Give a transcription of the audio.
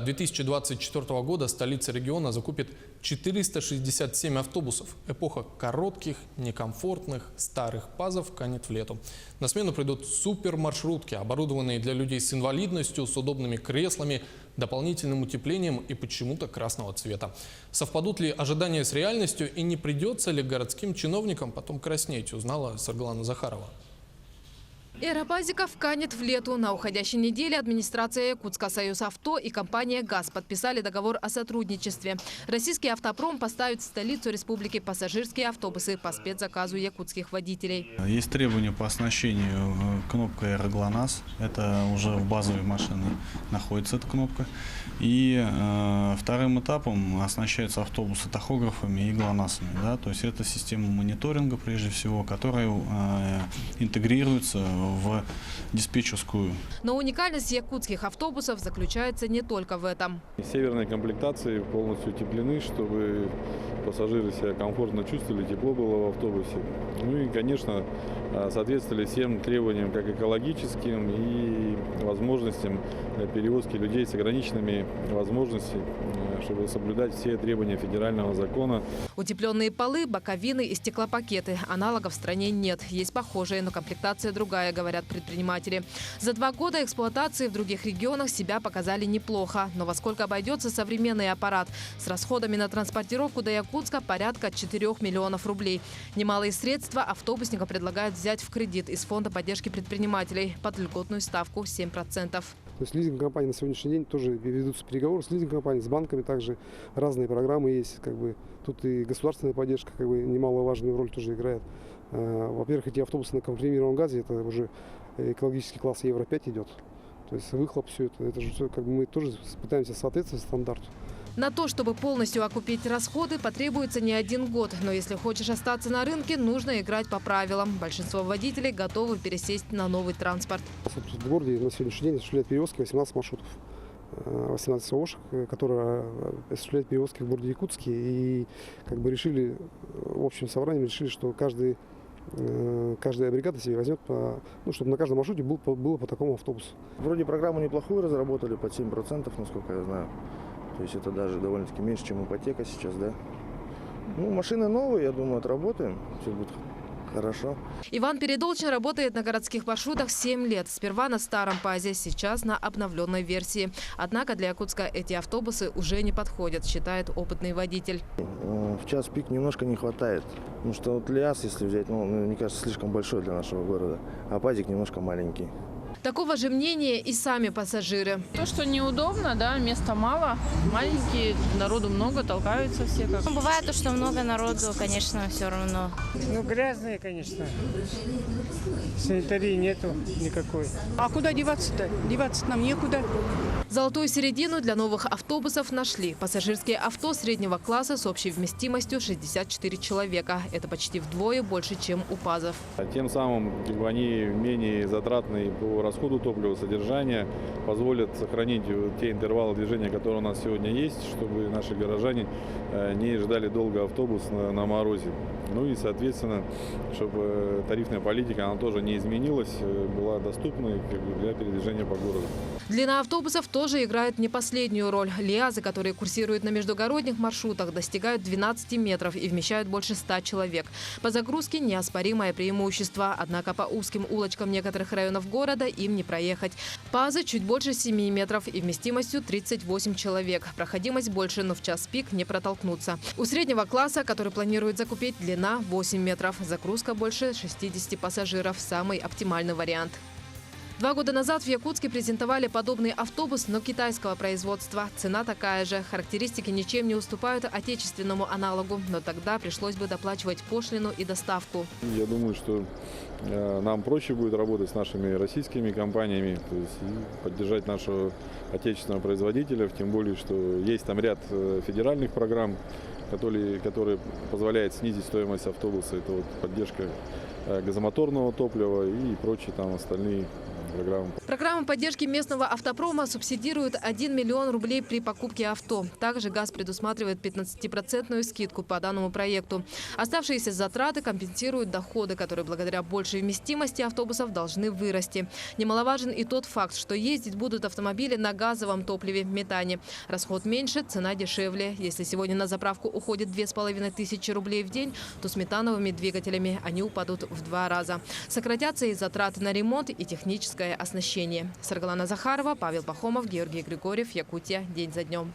2024 года столица региона закупит 467 автобусов. Эпоха коротких, некомфортных, старых ПАЗов канет в лету. На смену придут супермаршрутки, оборудованные для людей с инвалидностью, с удобными креслами, дополнительным утеплением и почему-то красного цвета. Совпадут ли ожидания с реальностью и не придется ли городским чиновникам потом краснеть, узнала Саргалана Захарова. Эра пазиков канет в лету. На уходящей неделе администрация Якутска, Союз авто и компания ГАЗ подписали договор о сотрудничестве. Российский автопром поставит в столицу республики пассажирские автобусы по спецзаказу якутских водителей. Есть требования по оснащению кнопкой «ГЛОНАСС». Это уже в базовой машине находится эта кнопка. И вторым этапом оснащаются автобусы тахографами и ГЛОНАССами. Да? То есть это система мониторинга, прежде всего, которая интегрируется в диспетчерскую. Но уникальность якутских автобусов заключается не только в этом. Северные комплектации полностью утеплены, чтобы пассажиры себя комфортно чувствовали, тепло было в автобусе. Ну и, конечно, соответствовали всем требованиям, как экологическим и возможностям для перевозки людей с ограниченными возможностями, чтобы соблюдать все требования федерального закона. Утепленные полы, боковины и стеклопакеты. Аналогов в стране нет. Есть похожие, но комплектация другая, говорят предприниматели. За 2 года эксплуатации в других регионах себя показали неплохо. Но во сколько обойдется современный аппарат? С расходами на транспортировку до Якутска порядка 4 миллионов рублей. Немалые средства автобусника предлагают взять в кредит из фонда поддержки предпринимателей под льготную ставку 7%. То есть лизинг-компании на сегодняшний день тоже ведутся переговоры с лизинг-компанией, с банками также. Разные программы есть. Тут и государственная поддержка немаловажную роль тоже играет. Во-первых, эти автобусы на компримированном газе, это уже экологический класс Евро-5 идет. То есть выхлоп, все это же все, мы тоже пытаемся соответствовать стандарту. На то, чтобы полностью окупить расходы, потребуется не 1 год. Но если хочешь остаться на рынке, нужно играть по правилам. Большинство водителей готовы пересесть на новый транспорт. В городе на сегодняшний день осуществляют перевозки 18 маршрутов. 18 ОШек, которые осуществляют перевозки в городе Якутске. И решили, в общем собрании решили, что каждая бригада себе возьмет, чтобы на каждом маршруте было по такому автобусу. Вроде программу неплохую разработали, под 7%, насколько я знаю. То есть это даже довольно-таки меньше, чем ипотека сейчас, да. Ну, машины новые, я думаю, отработаем, все будет хорошо. Иван Передолчин работает на городских маршрутах 7 лет. Сперва на старом ПАЗе, сейчас на обновленной версии. Однако для Якутска эти автобусы уже не подходят, считает опытный водитель. В час пик немножко не хватает. Потому что вот ЛиАЗ, если взять, мне кажется, слишком большой для нашего города. А ПАЗик немножко маленький. Такого же мнения и сами пассажиры. То, что неудобно, да, места мало, маленькие, народу много, толкаются все. Бывает то, что много народу, конечно, все равно. Грязные, конечно. Санитарии нету никакой. А куда деваться-то? Деваться нам некуда. Золотую середину для новых автобусов нашли. Пассажирские авто среднего класса с общей вместимостью 64 человека. Это почти вдвое больше, чем у ПАЗов. Тем самым они менее затратные по расходу топлива, содержания, позволят сохранить те интервалы движения, которые у нас сегодня есть, чтобы наши горожане не ждали долго автобус на морозе. Ну и, соответственно, чтобы тарифная политика, она тоже не изменилась, была доступна для передвижения по городу. Длина автобусов тоже играет не последнюю роль. ЛиАЗы, которые курсируют на междугородних маршрутах, достигают 12 метров и вмещают больше 100 человек. По загрузке неоспоримое преимущество. Однако по узким улочкам некоторых районов города им не проехать. ПАЗы чуть больше 7 метров и вместимостью 38 человек. Проходимость больше, но в час пик не протолкнуться. У среднего класса, который планирует закупить, длина 8 метров. Загрузка больше 60 пассажиров. Самый оптимальный вариант. 2 года назад в Якутске презентовали подобный автобус, но китайского производства. Цена такая же. Характеристики ничем не уступают отечественному аналогу. Но тогда пришлось бы доплачивать пошлину и доставку. Я думаю, что нам проще будет работать с нашими российскими компаниями, то есть поддержать нашего отечественного производителя. Тем более, что есть там ряд федеральных программ, которые позволяют снизить стоимость автобуса. Это поддержка газомоторного топлива и прочие там остальные программы. Программа поддержки местного автопрома субсидирует 1 миллион рублей при покупке авто. Также ГАЗ предусматривает 15% скидку по данному проекту. Оставшиеся затраты компенсируют доходы, которые благодаря большей вместимости автобусов должны вырасти. Немаловажен и тот факт, что ездить будут автомобили на газовом топливе метане. Расход меньше, цена дешевле. Если сегодня на заправку уходит 2500 рублей в день, то с метановыми двигателями они упадут в 2 раза. Сократятся и затраты на ремонт и техническое оснащение. Саргалана Захарова, Павел Пахомов, Георгий Григорьев, Якутия. День за днем.